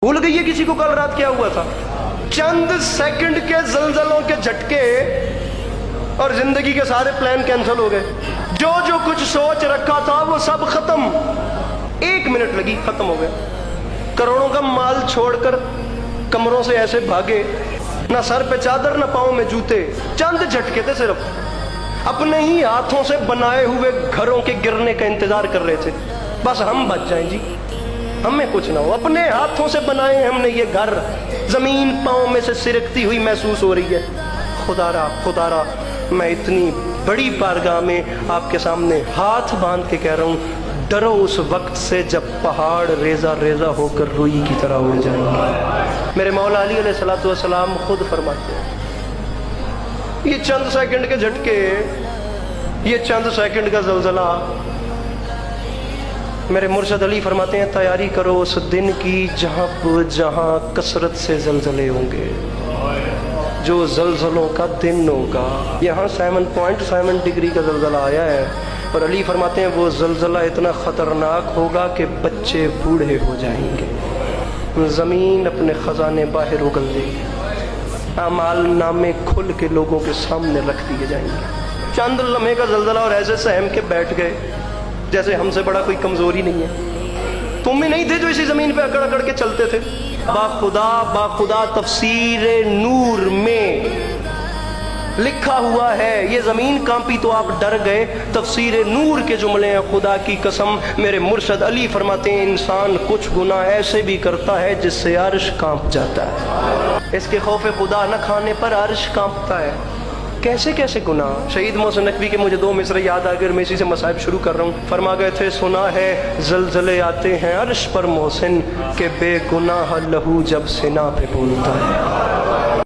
भूल गई है किसी को कल रात क्या हुआ था? चंद सेकंड के जलजलों के झटके और जिंदगी के सारे प्लान कैंसिल हो गए। जो जो कुछ सोच रखा था वो सब खत्म। 1 मिनट लगी, खत्म हो गया। करोड़ों का माल छोड़कर कमरों से ऐसे भागे, ना सर पे चादर ना पाँव में जूते, चंद झटके थे सिर्फ। अपने ही हाथों से बनाए हुए घरों के गिरने का इंतजार कर रहे थे, बस हम बच जाएं जी, हमें कुछ ना हो। अपने हाथों से बनाए हमने ये घर, जमीन पाँव में से सिरकती हुई महसूस हो रही है। खुदारा मैं इतनी बड़ी बारगाह में आपके सामने हाथ बांध के कह रहा हूँ, डरो उस वक्त से जब पहाड़ रेजा रेजा होकर रुई की तरह उड़ जाएंगे। मेरे मौला अली अलैहिस्सलातु वस्सलाम खुद फरमाते हैं, ये चंद सेकंड के झटके, ये चंद सेकंड का जलजला, मेरे मुर्शद अली फरमाते हैं, तैयारी करो उस दिन की जहां कसरत से जलजले होंगे, जो जलजलों का दिन होगा। यहाँ 7.7 डिग्री का जलजला आया है और अली फरमाते हैं वो जलजला इतना खतरनाक होगा कि बच्चे बूढ़े हो जाएंगे, जमीन अपने खजाने बाहर उगल देगी, अमाल नामे खुल के लोगों के सामने रख दिए जाएंगे। चंद लम्हे का जलजला और ऐसे सहम के बैठ गए जैसे हमसे बड़ा कोई कमजोरी नहीं है। तुम ही नहीं थे जो इसी जमीन पे अकड़ अकड़ के चलते थे। बाखुदा तफसीर नूर में लिखा हुआ है, ये जमीन कांपी तो आप डर गए। तफसीर नूर के जुमले हैं, खुदा की कसम। मेरे मुर्शद अली फरमाते हैं, इंसान कुछ गुनाह ऐसे भी करता है जिससे अर्श कांप जाता है। इसके खौफ खुदा न खाने पर अर्श कांपता है। कैसे कैसे गुनाह। शहीद मोहसिन नकवी के मुझे 2 मिसरे याद आ गए, मैं इसी से मसाइब शुरू कर रहा हूँ। फरमा गए थे, सुना है जलजले आते हैं अर्श पर मोहसिन के बेगुनाह लहू जब सिना पे बोलता है।